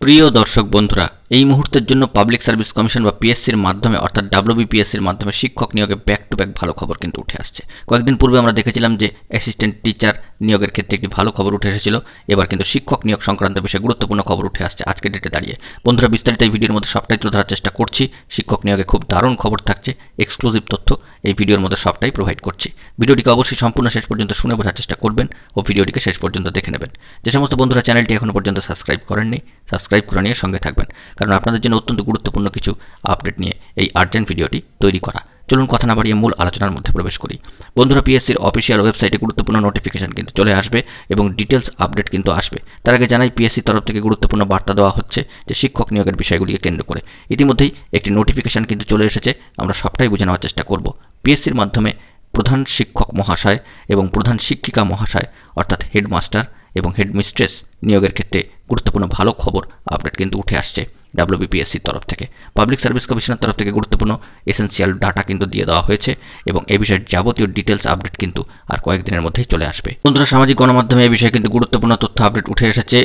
প্রিয় দর্শক বন্ধুরা, এই মুহূর্তের জন্য পাবলিক সার্ভিস কমিশন বা পিএসসির মাধ্যমে অর্থাৎ ডাব্লিউবিপিএসসির মাধ্যমে শিক্ষক নিয়োগে ব্যাক টু ব্যাক ভালো খবর কিন্তু উঠে আসছে। কয়েকদিন পূর্বে আমরা দেখেছিলাম যে অ্যাসিস্ট্যান্ট টিচার নিয়োগের ক্ষেত্রে একটি ভালো খবর উঠে এসেছিল। এবার কিন্তু শিক্ষক নিয়োগ সংক্রান্ত বিষয়ে গুরুত্বপূর্ণ খবর উঠে আসছে আজকের ডেটে দাঁড়িয়ে। বন্ধুরা, বিস্তারিত এই ভিডিওর মধ্যে সবটাই তুলে ধরার চেষ্টা করছি। শিক্ষক নিয়োগে খুব দারুণ খবর থাকছে, এক্সক্লুসিভ তথ্য এই ভিডিওর মধ্যে সবটাই প্রোভাইড করছি। ভিডিওটিকে অবশ্যই সম্পূর্ণ শেষ পর্যন্ত শুনে বোঝার চেষ্টা করবেন ও ভিডিওটিকে শেষ পর্যন্ত দেখে নেবেন। যে সমস্ত বন্ধুরা চ্যানেলটি এখনো পর্যন্ত সাবস্ক্রাইব করেননি, সাবস্ক্রাইব করে নিয়ে সঙ্গে থাকবেন, কারণ আপনাদের জন্য অত্যন্ত গুরুত্বপূর্ণ কিছু আপডেট নিয়ে এই আর্জেন্ট ভিডিওটি তৈরি করা। চলুন কথা না বাড়িয়ে মূল আলোচনার মধ্যে প্রবেশ করি। বন্ধুরা, পিএসসির অফিসিয়াল ওয়েবসাইটে গুরুত্বপূর্ণ নোটিফিকেশন কিন্তু চলে আসবে এবং ডিটেলস আপডেট কিন্তু আসবে। তার আগে জানাই, পিএসসির তরফ থেকে গুরুত্বপূর্ণ বার্তা দেওয়া হচ্ছে যে শিক্ষক নিয়োগের বিষয়গুলিকে কেন্দ্র করে ইতিমধ্যেই একটি নোটিফিকেশন কিন্তু চলে এসেছে। আমরা সবটাই বুঝে নেওয়ার চেষ্টা করব। পিএসসির মাধ্যমে প্রধান শিক্ষক মহাশয় এবং প্রধান শিক্ষিকা মহাশয় অর্থাৎ হেডমাস্টার এবং হেডমিস্ট্রেস নিয়োগের ক্ষেত্রে গুরুত্বপূর্ণ ভালো খবর আপডেট কিন্তু উঠে আসছে ডাব্লিউবিপিএসসির তরফ থেকে। পাবলিক সার্ভিস কমিশনের তরফ থেকে গুরুত্বপূর্ণ এসেন্সিয়াল ডাটা কিন্তু দিয়ে দেওয়া হয়েছে এবং এই বিষয়ের যাবতীয় ডিটেলস আপডেট কিন্তু আর কয়েকদিনের মধ্যেই চলে আসবে। বন্ধুরা, সামাজিক গণমাধ্যমে এই বিষয়ে কিন্তু গুরুত্বপূর্ণ তথ্য আপডেট উঠে এসেছে।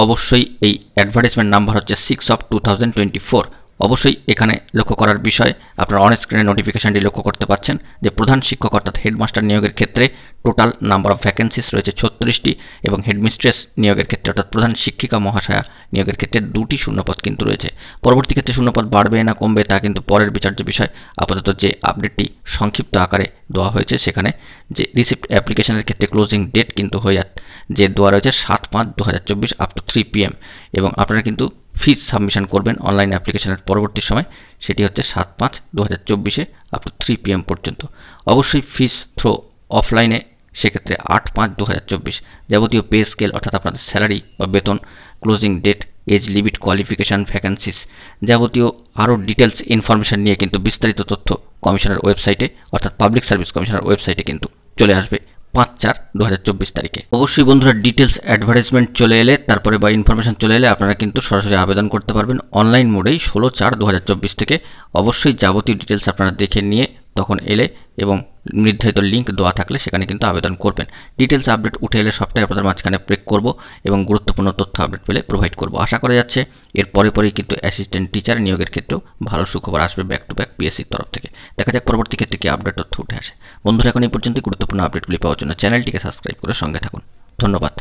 অবশ্যই এই অ্যাডভার্টাইজমেন্ট নাম্বার হচ্ছে 6/2024। অবশ্যই এখানে লক্ষ্য করার বিষয়, আপনার অন স্ক্রিনের নোটিফিকেশনটি লক্ষ্য করতে পাচ্ছেন যে প্রধান শিক্ষক অর্থাৎ হেডমাস্টার নিয়োগের ক্ষেত্রে টোটাল নাম্বার অফ ভ্যাকেন্সিস রয়েছে 36টি এবং হেডমিস্ট্রেস নিয়োগের ক্ষেত্রে অর্থাৎ প্রধান শিক্ষিকা মহাশয়া নিয়োগের ক্ষেত্রে 2টি শূন্যপদ কিন্তু রয়েছে। পরবর্তী ক্ষেত্রে শূন্যপদ বাড়বে না কমবে তা কিন্তু পরের বিচার্য বিষয়। আপাতত যে আপডেটটি সংক্ষিপ্ত আকারে দেওয়া হয়েছে সেখানে যে রিসিপ্ট অ্যাপ্লিকেশনের ক্ষেত্রে ক্লোজিং ডেট কিন্তু যে দেওয়া রয়েছে 7/5/2024 আপ টু 3 PM এবং আপনারা কিন্তু ফিজ সাবমিশন করবেন অনলাইন অ্যাপ্লিকেশনের পরবর্তী সময়, সেটি হচ্ছে 7/5/2024 আপ টু 3 PM পর্যন্ত। অবশ্যই ফিজ থ্রো অফলাইনে, সেক্ষেত্রে 8/5/2024। যাবতীয় পে স্কেল অর্থাৎ আপনাদের স্যালারি বা বেতন, closing date, age limit, qualification, vacancies, যাবতীয় আরও ডিটেলস ইনফরমেশান নিয়ে কিন্তু বিস্তারিত তথ্য কমিশনের ওয়েবসাইটে অর্থাৎ পাবলিক সার্ভিস কমিশনের ওয়েবসাইটে কিন্তু চলে আসবে 5/4/2024 তারিখে। অবশ্যই বন্ধুরা, ডিটেলস অ্যাডভার্টাইজমেন্ট চলে এলে তারপরে বা ইনফরমেশন চলে এলে আপনারা কিন্তু সরাসরি আবেদন করতে পারবেন অনলাইন মোডেই 16/4/2024 থেকে। অবশ্যই যাবতীয় ডিটেলস আপনারা দেখে নিয়ে তখন এলে এবং নির্ধারিত লিঙ্ক দেওয়া থাকলে সেখানে কিন্তু আবেদন করবেন। ডিটেলস আপডেট উঠে এলে সবটাই আপনাদের মাঝখানে ব্রেক করব এবং গুরুত্বপূর্ণ তথ্য আপডেট পেলে প্রোভাইড করব। আশা করা যাচ্ছে এর পরেই কিন্তু অ্যাসিস্ট্যান্ট টিচার নিয়োগের ক্ষেত্রেও ভালো সুখবর আসবে ব্যাক টু ব্যাক পিএসসির তরফ থেকে। দেখা যাক পরবর্তী ক্ষেত্রে কি আপডেট তথ্য উঠে আসে। বন্ধুরা, এখন এই পর্যন্ত গুরুত্বপূর্ণ আপডেটগুলি পাওয়ার জন্য চ্যানেলটিকে সাবস্ক্রাইব করে সঙ্গে থাকুন। ধন্যবাদ।